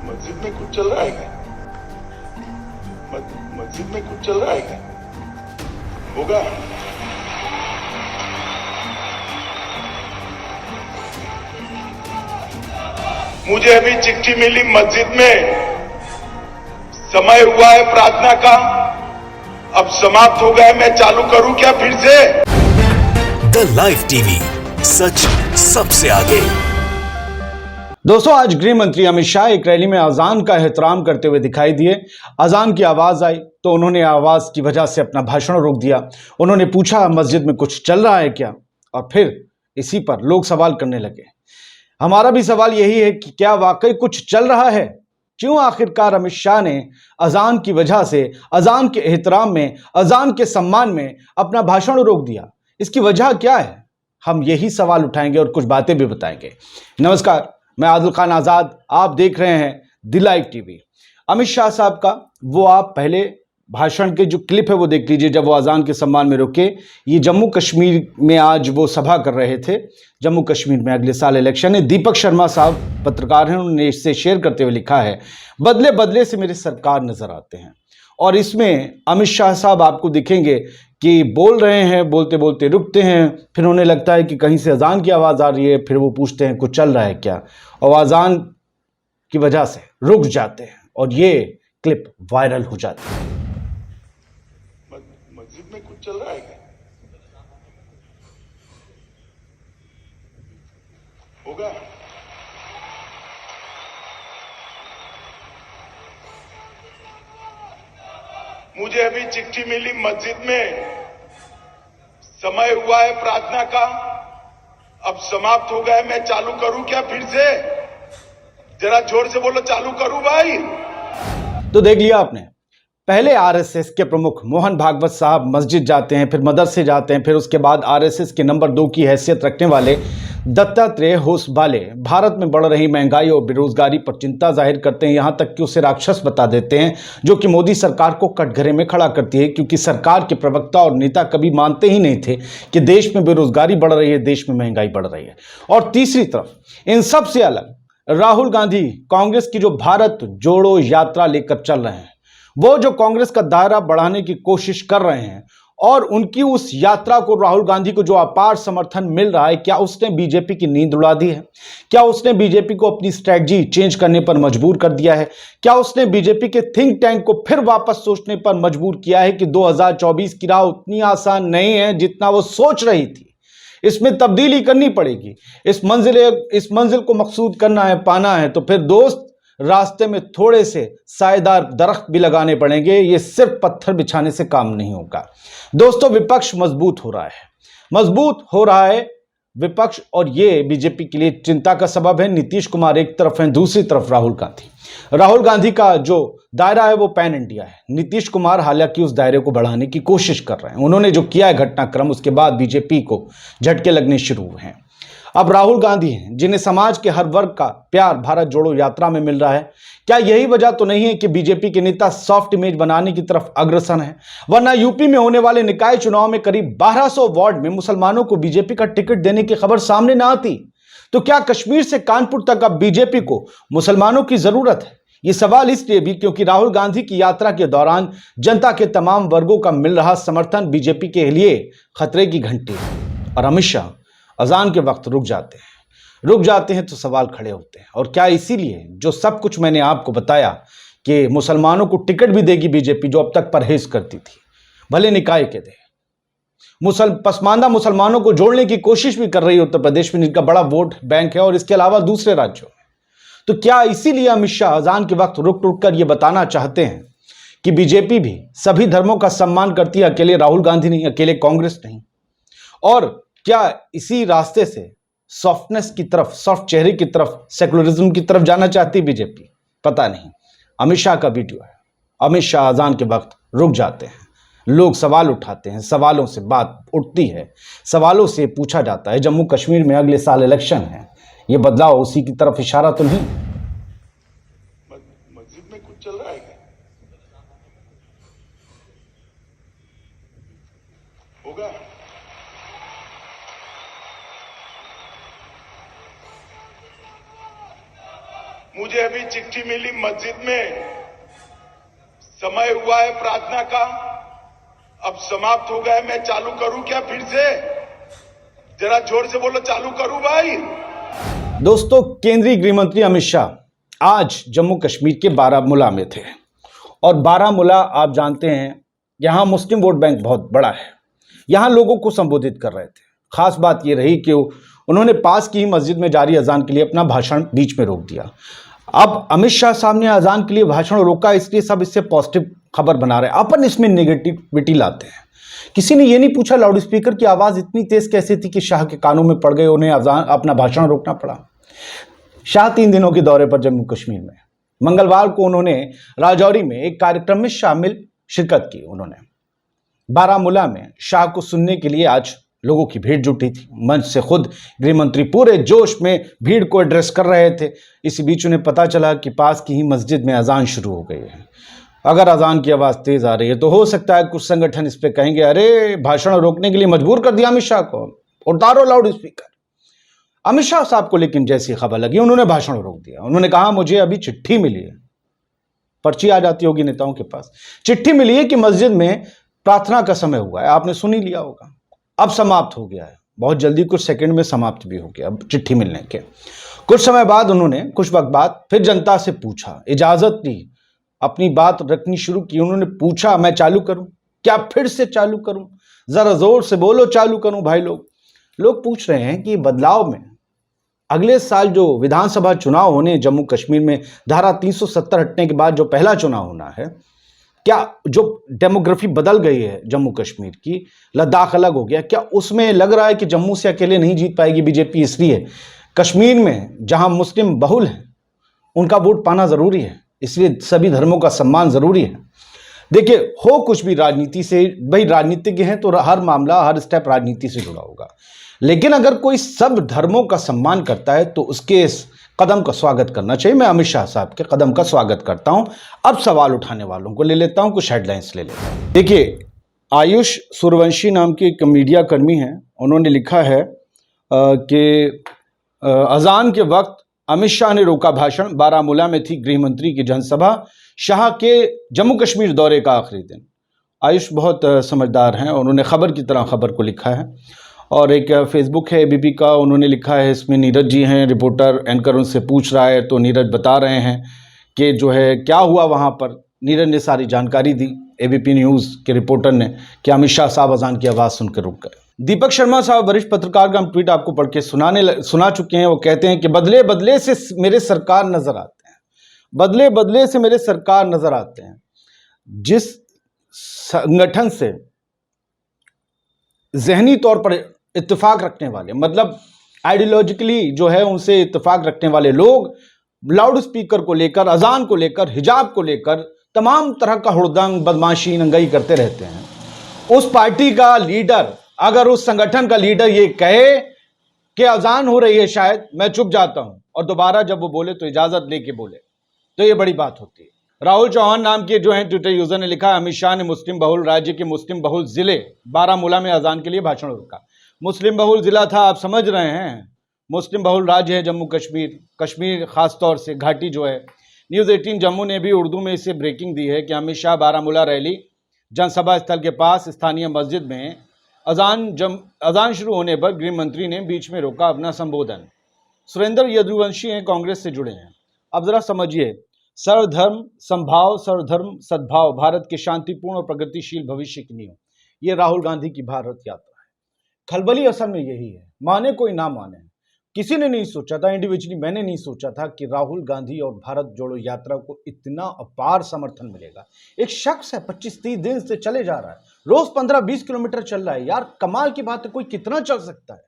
मस्जिद में कुछ चल रहा है क्या? मस्जिद में कुछ चल रहा है क्या? होगा। मुझे अभी चिट्ठी मिली मस्जिद में, समय हुआ है प्रार्थना का, अब समाप्त हो गया। मैं चालू करूं क्या फिर से? द लाइव टीवी, सच सबसे आगे। दोस्तों, आज गृह मंत्री अमित शाह एक रैली में अजान का एहतराम करते हुए दिखाई दिए। अजान की आवाज आई तो उन्होंने आवाज की वजह से अपना भाषण रोक दिया। उन्होंने पूछा, मस्जिद में कुछ चल रहा है क्या? और फिर इसी पर लोग सवाल करने लगे। हमारा भी सवाल यही है कि क्या वाकई कुछ चल रहा है? क्यों आखिरकार अमित शाह ने अजान की वजह से, अजान के एहतराम में, अजान के सम्मान में अपना भाषण रोक दिया? इसकी वजह क्या है? हम यही सवाल उठाएंगे और कुछ बातें भी बताएंगे। नमस्कार, मैं आदिल खान आजाद, आप देख रहे हैं the live TV. Amit Shah साहब का वो आप पहले भाषण के जो क्लिप है वो देख लीजिए, जब वो अजान के सम्मान में रुके। ये जम्मू कश्मीर में आज वो सभा कर रहे थे। जम्मू कश्मीर में अगले साल इलेक्शन है। दीपक शर्मा साहब पत्रकार हैं, उन्होंने इससे शेयर करते हुए लिखा है, बदले बदले से मेरे सरकार नजर आते हैं। और इसमें अमित शाह साहब आपको दिखेंगे कि बोल रहे हैं, बोलते बोलते रुकते हैं, फिर उन्हें लगता है कि कहीं से अजान की आवाज आ रही है, फिर वो पूछते हैं कुछ चल रहा है क्या, और अजान की वजह से रुक जाते हैं और ये क्लिप वायरल हो जाती है। मस्जिद में कुछ चल रहा है क्या? होगा। मुझे अभी चिट्ठी मिली मस्जिद में, समय हुआ है प्रार्थना का, अब समाप्त हो गया। मैं चालू करूं क्या फिर से? जरा जोर से बोलो, चालू करूं भाई? तो देख लिया आपने, पहले आरएसएस के प्रमुख मोहन भागवत साहब मस्जिद जाते हैं, फिर मदरसे जाते हैं, फिर उसके बाद आरएसएस के नंबर 2 की हैसियत रखने वाले दत्तात्रेय होसबाले भारत में बढ़ रही महंगाई और बेरोजगारी पर चिंता जाहिर करते हैं। यहां तक कि उसे राक्षस बता देते हैं, जो कि मोदी सरकार को कटघरे में खड़ा करती है, क्योंकि सरकार के प्रवक्ता और नेता कभी मानते ही नहीं थे कि देश में बेरोजगारी बढ़ रही है, देश में महंगाई बढ़ रही है। और तीसरी तरफ इन सबसे अलग राहुल गांधी कांग्रेस की जो भारत जोड़ो यात्रा लेकर चल रहे हैं, वो जो कांग्रेस का दायरा बढ़ाने की कोशिश कर रहे हैं, और उनकी उस यात्रा को, राहुल गांधी को जो अपार समर्थन मिल रहा है, क्या उसने बीजेपी की नींद उड़ा दी है? क्या उसने बीजेपी को अपनी स्ट्रेटजी चेंज करने पर मजबूर कर दिया है? क्या उसने बीजेपी के थिंक टैंक को फिर वापस सोचने पर मजबूर किया है कि 2024 की राह उतनी आसान नहीं है जितना वो सोच रही थी? इसमें तब्दीली करनी पड़ेगी। इस मंजिल को मकसूद करना है, पाना है, तो फिर दोस्त रास्ते में थोड़े से सायेदार दरख्त भी लगाने पड़ेंगे। ये सिर्फ पत्थर बिछाने से काम नहीं होगा। दोस्तों, विपक्ष मजबूत हो रहा है विपक्ष, और ये बीजेपी के लिए चिंता का सबब है। नीतीश कुमार एक तरफ हैं, दूसरी तरफ राहुल गांधी का जो दायरा है वो पैन इंडिया है। नीतीश कुमार हालांकि उस दायरे को बढ़ाने की कोशिश कर रहे हैं। उन्होंने जो किया है घटनाक्रम, उसके बाद बीजेपी को झटके लगने शुरू हुए हैं। अब राहुल गांधी हैं, जिन्हें समाज के हर वर्ग का प्यार भारत जोड़ो यात्रा में मिल रहा है। क्या यही वजह तो नहीं है कि बीजेपी के नेता सॉफ्ट इमेज बनाने की तरफ अग्रसर हैं? वरना यूपी में होने वाले निकाय चुनाव में करीब 1200 वार्ड में मुसलमानों को बीजेपी का टिकट देने की खबर सामने ना आती। तो क्या कश्मीर से कानपुर तक अब बीजेपी को मुसलमानों की जरूरत है? ये सवाल इसलिए भी क्योंकि राहुल गांधी की यात्रा के दौरान जनता के तमाम वर्गों का मिल रहा समर्थन बीजेपी के लिए खतरे की घंटी है। और अमित शाह अजान के वक्त रुक जाते हैं तो सवाल खड़े होते हैं। और क्या इसीलिए जो सब कुछ मैंने आपको बताया कि मुसलमानों को टिकट भी देगी बीजेपी, जो अब तक परहेज करती थी, भले निकाय के दे, पसमानदा मुसलमानों को जोड़ने की कोशिश भी कर रही है उत्तर प्रदेश में, जिनका बड़ा वोट बैंक है, और इसके अलावा दूसरे राज्यों में। तो क्या इसीलिए अमित शाह अजान के वक्त रुक कर यह बताना चाहते हैं कि बीजेपी भी सभी धर्मों का सम्मान करती है, अकेले राहुल गांधी नहीं, अकेले कांग्रेस नहीं? और क्या इसी रास्ते से सॉफ्टनेस की तरफ, सॉफ्ट चेहरे की तरफ, सेकुलरिज्म की तरफ जाना चाहती है बीजेपी? पता नहीं। अमित शाह का वीडियो है। अमित शाह अजान के वक्त रुक जाते हैं, लोग सवाल उठाते हैं, सवालों से बात उठती है, सवालों से पूछा जाता है, जम्मू कश्मीर में अगले साल इलेक्शन है, ये बदलाव उसी की तरफ इशारा तो नहीं? मस्जिद में कुछ चल रहा है क्या? होगा। मुझे अभी चिट्ठी मिली मस्जिद में समय हुआ है प्रार्थना का, अब समाप्त हो गया है। मैं चालू करूं क्या फिर से? जरा जोर से बोलो, चालू करूं भाई? दोस्तों, केंद्रीय गृह मंत्री अमित शाह आज जम्मू कश्मीर के बारामूला में थे और बारामूला आप जानते हैं यहां मुस्लिम वोट बैंक बहुत बड़ा है। यहां लोगों को संबोधित कर रहे थे। खास बात यह रही कि उन्होंने पास की मस्जिद में जारी अजान के लिए अपना भाषण बीच में रोक दिया। अब अमित शाह साहब ने अजान के लिए भाषण रोका, इसलिए सब इससे पॉजिटिव खबर बना रहे हैं, अपन इसमें नेगेटिविटी लाते हैं। किसी ने ये नहीं पूछा लाउड स्पीकर की आवाज इतनी तेज कैसे थी कि शाह के कानों में पड़ गए, उन्हें अजान अपना भाषण रोकना पड़ा। शाह 3 दिनों के दौरे पर जम्मू कश्मीर में, मंगलवार को उन्होंने राजौरी में एक कार्यक्रम में शिरकत की। उन्होंने बारामूला में शाह को सुनने के लिए आज लोगों की भीड़ जुटी थी। मंच से खुद गृह मंत्री पूरे जोश में भीड़ को एड्रेस कर रहे थे। इसी बीच उन्हें पता चला कि पास की ही मस्जिद में अजान शुरू हो गई है। अगर अजान की आवाज़ तेज आ रही है तो हो सकता है कुछ संगठन इस पे कहेंगे, अरे भाषण रोकने के लिए मजबूर कर दिया अमित शाह को, उतारो लाउड स्पीकर। अमित शाह साहब को लेकिन जैसी खबर लगी उन्होंने भाषण रोक दिया। उन्होंने कहा, मुझे अभी चिट्ठी मिली है, पर्ची आ जाती होगी नेताओं के पास, चिट्ठी मिली है कि मस्जिद में प्रार्थना का समय हुआ है, आपने सुन ही लिया होगा, अब समाप्त हो गया है। बहुत जल्दी, कुछ सेकंड में समाप्त भी हो गया। अब चिट्ठी मिलने के कुछ समय बाद उन्होंने कुछ वक्त बाद फिर जनता से पूछा, इजाजत ली, अपनी बात रखनी शुरू की। उन्होंने पूछा, मैं चालू करूं क्या? फिर से चालू करूं? जरा जोर से बोलो, चालू करूं भाई। लोग पूछ रहे हैं कि बदलाव में अगले साल जो विधानसभा चुनाव होने जम्मू कश्मीर में, धारा 370 हटने के बाद जो पहला चुनाव होना है, क्या जो डेमोग्राफी बदल गई है जम्मू कश्मीर की, लद्दाख अलग हो गया, क्या उसमें लग रहा है कि जम्मू से अकेले नहीं जीत पाएगी बीजेपी? इसलिए कश्मीर में जहां मुस्लिम बहुल हैं उनका वोट पाना जरूरी है, इसलिए सभी धर्मों का सम्मान जरूरी है। देखिए, हो कुछ भी राजनीति से, भाई राजनीतिज्ञ हैं तो हर मामला, हर स्टेप राजनीति से जुड़ा होगा, लेकिन अगर कोई सब धर्मों का सम्मान करता है तो उसके कदम का स्वागत करना चाहिए। मैं अमित शाह साहब के कदम का स्वागत करता हूं। अब सवाल उठाने वालों को ले लेता हूं, कुछ हेडलाइंस ले लेता हूं। देखिए, आयुष सूर्यवंशी नाम के एक मीडिया कर्मी हैं, उन्होंने लिखा है कि अजान के वक्त अमित शाह ने रोका भाषण, बारामूला में थी गृह मंत्री की जनसभा, शाह के जम्मू कश्मीर दौरे का आखिरी दिन। आयुष बहुत समझदार हैं, उन्होंने खबर की तरह खबर को लिखा है। और एक फेसबुक है एबीपी का, उन्होंने लिखा है, इसमें नीरज जी हैं रिपोर्टर, एंकर उनसे पूछ रहा है तो नीरज बता रहे हैं कि जो है क्या हुआ वहाँ पर। नीरज ने सारी जानकारी दी एबीपी न्यूज़ के रिपोर्टर ने कि अमित शाह साहब अजान की आवाज़ सुनकर रुक गए। दीपक शर्मा साहब वरिष्ठ पत्रकार का हम ट्वीट आपको पढ़ के सुना चुके हैं। वो कहते हैं कि बदले बदले से मेरे सरकार नजर आते हैं, बदले बदले से मेरे सरकार नजर आते हैं। जिस संगठन से जहनी तौर पर इत्तेफाक रखने वाले, मतलब आइडियोलॉजिकली जो है उनसे इत्तेफाक रखने वाले लोग लाउड स्पीकर को लेकर, अजान को लेकर, हिजाब को लेकर तमाम तरह का हुड़दंग, बदमाशी, नंगाई करते रहते हैं। उस पार्टी का लीडर, अगर उस संगठन का लीडर ये कहे कि अजान हो रही है शायद, मैं चुप जाता हूं, और दोबारा जब वो बोले तो इजाजत लेके बोले, तो ये बड़ी बात होती है। राहुल चौहान नाम के जो है ट्विटर यूजर ने लिखा, अमित शाह ने मुस्लिम बहुल राज्य के मुस्लिम बहुल जिले बारामूला में अजान के लिए भाषण रोका। मुस्लिम बहुल जिला था, आप समझ रहे हैं, मुस्लिम बहुल राज्य है जम्मू कश्मीर। कश्मीर खास तौर से घाटी जो है। न्यूज़ 18 जम्मू ने भी उर्दू में इसे ब्रेकिंग दी है कि अमित शाह बारामूला रैली जनसभा स्थल के पास स्थानीय मस्जिद में अजान शुरू होने पर गृह मंत्री ने बीच में रोका अपना संबोधन। सुरेंद्र यदुवंशी हैं, कांग्रेस से जुड़े हैं। अब जरा समझिए, सर्वधर्म समभाव, सर्वधर्म सद्भाव, भारत के शांतिपूर्ण और प्रगतिशील भविष्य की नींव, ये राहुल गांधी की भारत यात्रा है। खलबली असल में यही है, माने कोई ना माने, किसी ने नहीं सोचा था, इंडिविजुअली मैंने नहीं सोचा था कि राहुल गांधी और भारत जोड़ो यात्रा को इतना अपार समर्थन मिलेगा। एक शख्स है 25-30 दिन से चले जा रहा है, रोज 15-20 किलोमीटर चल रहा है। यार कमाल की बात है, कोई कितना चल सकता है?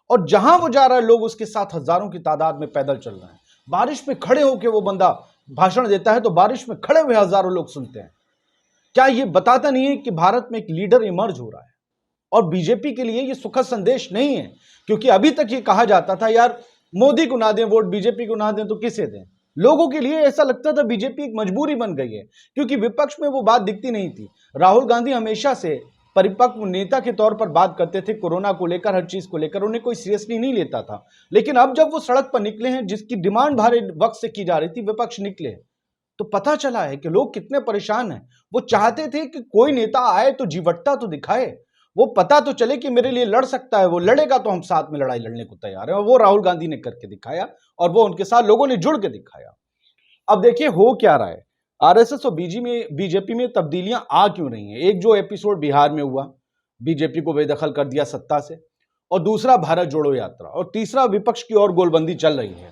और जहां वो जा रहा है लोग उसके साथ हजारों की तादाद में पैदल चल रहे हैं। बारिश में खड़े होकर वो बंदा भाषण देता है तो बारिश में खड़े हुए हजारों लोग सुनते हैं। क्या ये बताता नहीं है कि भारत में एक लीडर इमर्ज हो रहा है? और बीजेपी के लिए ये सुखद संदेश नहीं है, क्योंकि अभी तक ये कहा जाता था यार मोदी को ना दें वोट, बीजेपी को ना दें तो किसे दें। लोगों के लिए ऐसा लगता था बीजेपी एक मजबूरी बन गई है, क्योंकि विपक्ष में वो बात दिखती नहीं थी। राहुल गांधी हमेशा से परिपक्व नेता के तौर पर बात करते थे, कोरोना को लेकर, हर चीज को लेकर उन्हें कोई सीरियसली नहीं लेता था। लेकिन अब जब वो सड़क पर निकले हैं, जिसकी डिमांड भारी वक्त से की जा रही थी, विपक्ष निकले हैं, तो पता चला है कि लोग कितने परेशान हैं। वो चाहते थे कि कोई नेता आए तो जीवटता तो दिखाए, वो पता तो चले कि मेरे लिए लड़ सकता है, वो लड़ेगा तो हम साथ में लड़ाई लड़ने को तैयार हैं। और वो राहुल गांधी ने करके दिखाया और वो उनके साथ लोगों ने जुड़ के दिखाया। अब देखिए हो क्या रहा है, आरएसएस और बीजेपी में तब्दीलियां आ क्यों रही हैं। एक जो एपिसोड बिहार में हुआ, बीजेपी को बेदखल कर दिया सत्ता से, और दूसरा भारत जोड़ो यात्रा, और तीसरा विपक्ष की ओर गोलबंदी चल रही है।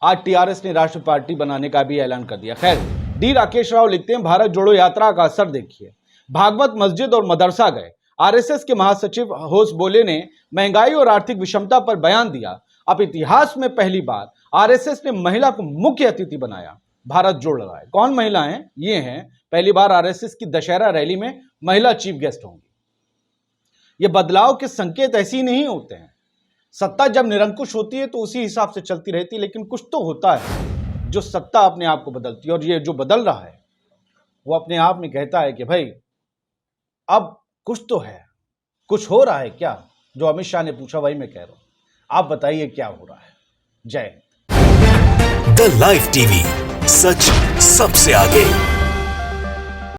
आज टीआरएस ने राष्ट्रीय पार्टी बनाने का भी ऐलान कर दिया। खैर, डी राकेश राव लिखते हैं, भारत जोड़ो यात्रा का असर देखिए, भागवत मस्जिद और मदरसा गए, आरएसएस के महासचिव होसबोले ने महंगाई और आर्थिक विषमता पर बयान दिया। अब इतिहास में पहली बार आरएसएस ने महिला को मुख्य अतिथि बनाया, भारत जोड़ रहा है। कौन महिला हैं? ये हैं, पहली बार आरएसएस की दशहरा रैली में महिला चीफ गेस्ट होंगी। ये बदलाव के संकेत ऐसे ही नहीं होते हैं। सत्ता जब निरंकुश होती है तो उसी हिसाब से चलती रहती है, लेकिन कुछ तो होता है जो सत्ता अपने आप को बदलती है। और ये जो बदल रहा है वो अपने आप में कहता है कि भाई अब कुछ तो है, कुछ हो रहा है क्या? जो अमित शाह ने पूछा वही मैं कह रहा हूं। आप बताइए क्या हो रहा है। जय हिंद। द लाइव टीवी, सच सबसे आगे।